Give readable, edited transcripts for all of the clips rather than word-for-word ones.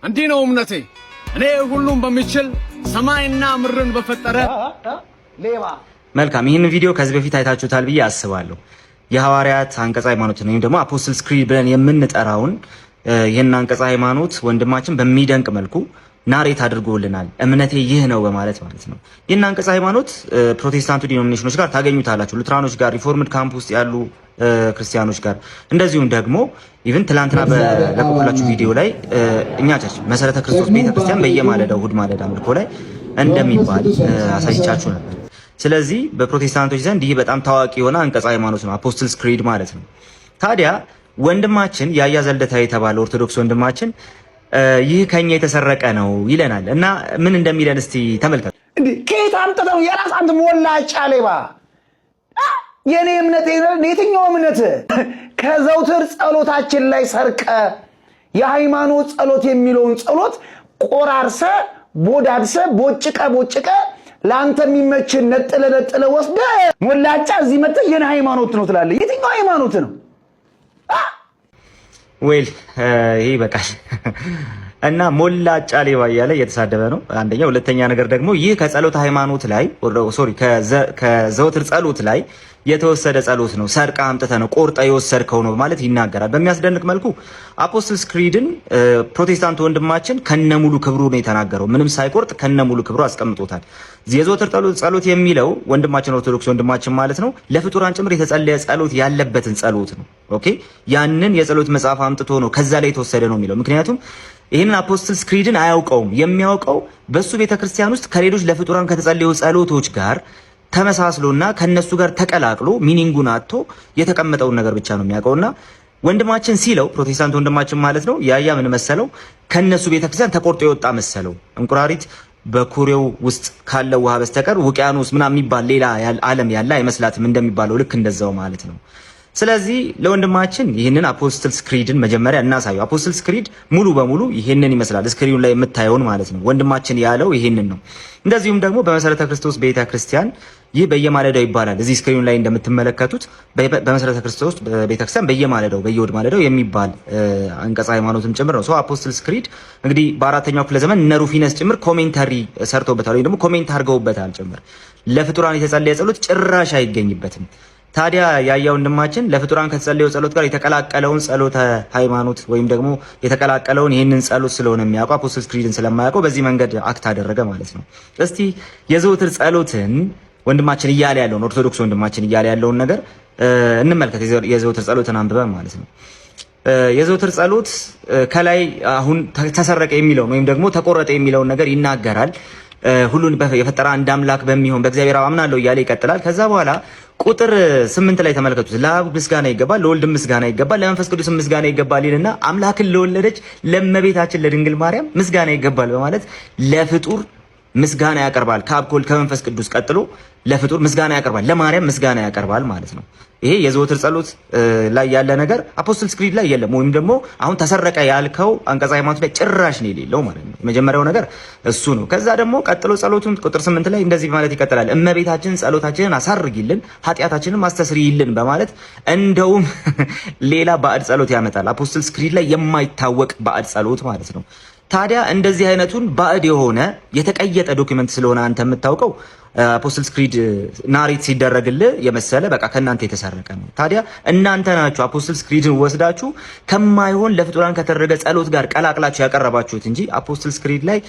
እንዲህ ነው እምነቴ። እኔ ሁሉም በሚችል ሰማይና ምድርን በፈጠረ ሌባ። መልካም። ይህን ቪዲዮ ከዚህ በፊት አይታችሁታል ብዬ አስባለሁ። የሐዋርያት አንቀጸ ሃይማኖት ወይም ደግሞ አፖስትልስ ክሪድ ብለን የምንጠራውን ይህን አንቀጸ ሃይማኖት ወንድማችን በሚደንቅ መልኩ ናሬት አድርጎልናል። እምነቴ ይህ ነው በማለት ማለት ነው። ይህን አንቀጸ ሃይማኖት ፕሮቴስታንቱ ዲኖሚኔሽኖች ጋር ታገኙታላችሁ፣ ሉትራኖች ጋር፣ ሪፎርምድ ካምፕ ውስጥ ያሉ ክርስቲያኖች ጋር፣ እንደዚሁም ደግሞ ኢቭን ትላንትና በለቀቁላችሁ ቪዲዮ ላይ እኛ ቸርች መሰረተ ክርስቶስ ቤተክርስቲያን በየማለዳው እሑድ ማለዳ አምልኮ ላይ እንደሚባል አሳይቻችሁ ነበር። ስለዚህ በፕሮቴስታንቶች ዘንድ ይህ በጣም ታዋቂ የሆነ አንቀጸ ሃይማኖት ነው፣ አፖስትልስ ክሪድ ማለት ነው። ታዲያ ወንድማችን ያያ ዘልደታ የተባለ ኦርቶዶክስ ወንድማችን ይህ ከኛ የተሰረቀ ነው ይለናል እና ምን እንደሚለን እስቲ ተመልከቱ። እንዴ ከየት አምጥተው የራስ አንተ ሞላጫ ሌባ! የኔ እምነት የትኛው እምነት ከዘውትር ጸሎታችን ላይ ሰርቀ የሃይማኖት ጸሎት የሚለውን ጸሎት ቆራርሰ ቦዳድሰ ቦጭቀ ለአንተ የሚመችን ነጥለ ወስደ ሞላጫ እዚህ መጥተህ የኔ ሃይማኖት ነው ትላለህ። የትኛው ሃይማኖት ነው? ዌል ይሄ በቃል እና ሞላጫ ሌባ እያለ እየተሳደበ ነው። አንደኛ፣ ሁለተኛ ነገር ደግሞ ይህ ከጸሎት ሃይማኖት ላይ ከዘወትር ጸሎት ላይ የተወሰደ ጸሎት ነው፣ ሰርቃ አምጥተ ነው፣ ቆርጠ የወሰድከው ነው ማለት ይናገራል። በሚያስደንቅ መልኩ አፖስትልስ ክሪድን ፕሮቴስታንት ወንድማችን ከነሙሉ ክብሩ ነው የተናገረው። ምንም ሳይቆርጥ ከነሙሉ ክብሩ አስቀምጦታል። የዘወትር ጸሎት የሚለው ወንድማችን ኦርቶዶክስ ወንድማችን ማለት ነው ለፍጡራን ጭምር የተጸለየ ጸሎት ያለበትን ጸሎት ነው። ኦኬ፣ ያንን የጸሎት መጽሐፍ አምጥቶ ነው ከዛ ላይ የተወሰደ ነው የሚለው። ምክንያቱም ይህንን አፖስትልስ ክሪድን አያውቀውም። የሚያውቀው በሱ ቤተክርስቲያን ውስጥ ከሌሎች ለፍጡራን ከተጸለዩ ጸሎቶች ጋር ተመሳስሎና ከነሱ ጋር ተቀላቅሎ ሚኒንጉን አጥቶ የተቀመጠውን ነገር ብቻ ነው የሚያውቀውና ወንድማችን ሲለው ፕሮቴስታንት ወንድማችን ማለት ነው ያያ ምን መሰለው ከነሱ ቤተክርስቲያን ተቆርጦ የወጣ መሰለው። እንቁራሪት በኩሬው ውስጥ ካለው ውሃ በስተቀር ውቅያኖስ ምናምን የሚባል ሌላ ዓለም ያለ አይመስላትም እንደሚባለው ልክ እንደዛው ማለት ነው። ስለዚህ ለወንድማችን ይህንን አፖስትልስ ክሪድን መጀመሪያ እናሳየው። አፖስትልስ ክሪድ ሙሉ በሙሉ ይሄንን ይመስላል፣ ስክሪኑ ላይ የምታየውን ማለት ነው። ወንድማችን ያለው ይሄንን ነው። እንደዚሁም ደግሞ በመሰረተ ክርስቶስ ቤተክርስቲያን ይህ በየማለዳው ይባላል። እዚህ ስክሪኑ ላይ እንደምትመለከቱት በመሰረተ ክርስቶስ ቤተክርስቲያን በየማለዳው በየእሑድ ማለዳው የሚባል አንቀጸ ሃይማኖትም ጭምር ነው። ሶ አፖስትልስ ክሪድ እንግዲህ በአራተኛው ክፍለ ዘመን እነ ሩፊነስ ጭምር ኮሜንታሪ ሰርተውበታል፣ ወይ ደግሞ ኮሜንት አድርገውበታል ጭምር። ለፍጡራን የተጸለየ ጸሎት ጭራሽ አይገኝበትም። ታዲያ ያያ ወንድማችን ለፍጡራን ከተጸለየው ጸሎት ጋር የተቀላቀለውን ጸሎተ ሃይማኖት ወይም ደግሞ የተቀላቀለውን ይህንን ጸሎት ስለሆነ የሚያውቀው አፖስትልስ ክሪድን ስለማያውቀው በዚህ መንገድ አክት አደረገ ማለት ነው። እስቲ የዘወትር ጸሎትን ወንድማችን እያለ ያለውን ኦርቶዶክስ ወንድማችን እያለ ያለውን ነገር እንመልከት። የዘወትር ጸሎትን አንብበን ማለት ነው። የዘወትር ጸሎት ከላይ አሁን ተሰረቀ የሚለውን ወይም ደግሞ ተቆረጠ የሚለውን ነገር ይናገራል። ሁሉን የፈጠረ አንድ አምላክ በሚሆን በእግዚአብሔር አምናለሁ እያለ ይቀጥላል። ከዛ በኋላ ቁጥር 8 ላይ ተመልከቱት። ለአብ ምስጋና ይገባል፣ ለወልድ ምስጋና ይገባል፣ ለመንፈስ ቅዱስ ምስጋና ይገባል ይልና አምላክን ለወለደች ለእመቤታችን ለድንግል ማርያም ምስጋና ይገባል በማለት ለፍጡር ምስጋና ያቀርባል። ከአብ ከወልድ ከመንፈስ ቅዱስ ቀጥሎ ለፍጡር ምስጋና ያቀርባል፣ ለማርያም ምስጋና ያቀርባል ማለት ነው። ይሄ የዘወትር ጸሎት ላይ ያለ ነገር አፖስትልስ ክሪድ ላይ የለም። ወይም ደግሞ አሁን ተሰረቀ ያልከው አንቀጸ ሃይማኖት ላይ ጭራሽ ነው የሌለው ማለት ነው። የመጀመሪያው ነገር እሱ ነው። ከዛ ደግሞ ቀጥሎ ጸሎቱን ቁጥር 8 ላይ እንደዚህ ማለት ይቀጥላል። እመቤታችን ጸሎታችንን አሳርጊልን፣ ኃጢአታችንን አስተስሪይልን በማለት እንደውም ሌላ ባዕድ ጸሎት ያመጣል። አፖስትልስ ክሪድ ላይ የማይታወቅ ባዕድ ጸሎት ማለት ነው። ታዲያ እንደዚህ አይነቱን ባዕድ የሆነ የተቀየጠ ዶክመንት ስለሆነ አንተ የምታውቀው አፖስትልስ ክሪድ ናሬት ሲደረግልህ የመሰለ በቃ ከእናንተ የተሰረቀ ነው። ታዲያ እናንተ ናችሁ አፖስትልስ ክሪድን ወስዳችሁ ከማይሆን ለፍጡራን ከተደረገ ጸሎት ጋር ቀላቅላችሁ ያቀረባችሁት እንጂ አፖስትልስ ክሪድ ላይ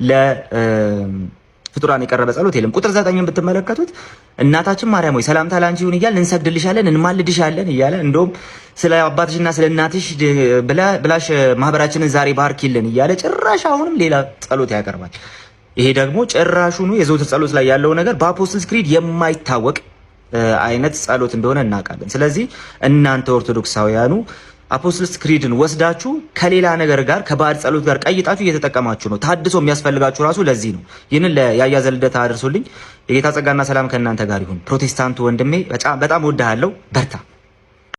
ለፍጡራን የቀረበ ጸሎት የለም። ቁጥር 9ን ብትመለከቱት እናታችን ማርያም ሆይ ሰላምታ ላንቺ ይሁን እያልን እንሰግድልሻለን፣ እንማልድሻለን እያለ እንደውም ስለ አባትሽና ስለ እናትሽ ብላሽ ማህበራችንን ዛሬ ባርኪልን እያለ ጭራሽ አሁንም ሌላ ጸሎት ያቀርባል። ይሄ ደግሞ ጭራሹኑ የዘወትር ጸሎት ላይ ያለው ነገር በአፖስትልስ ክሪድ የማይታወቅ አይነት ጸሎት እንደሆነ እናውቃለን። ስለዚህ እናንተ ኦርቶዶክሳውያኑ አፖስትልስ ክሪድን ወስዳችሁ ከሌላ ነገር ጋር ከባዕድ ጸሎት ጋር ቀይጣችሁ እየተጠቀማችሁ ነው። ታድሶ የሚያስፈልጋችሁ ራሱ ለዚህ ነው። ይህንን ለያያ ዘልደታ አድርሶልኝ። የጌታ ጸጋና ሰላም ከእናንተ ጋር ይሁን። ፕሮቴስታንቱ ወንድሜ በጣም ወድሃለሁ፣ በርታ።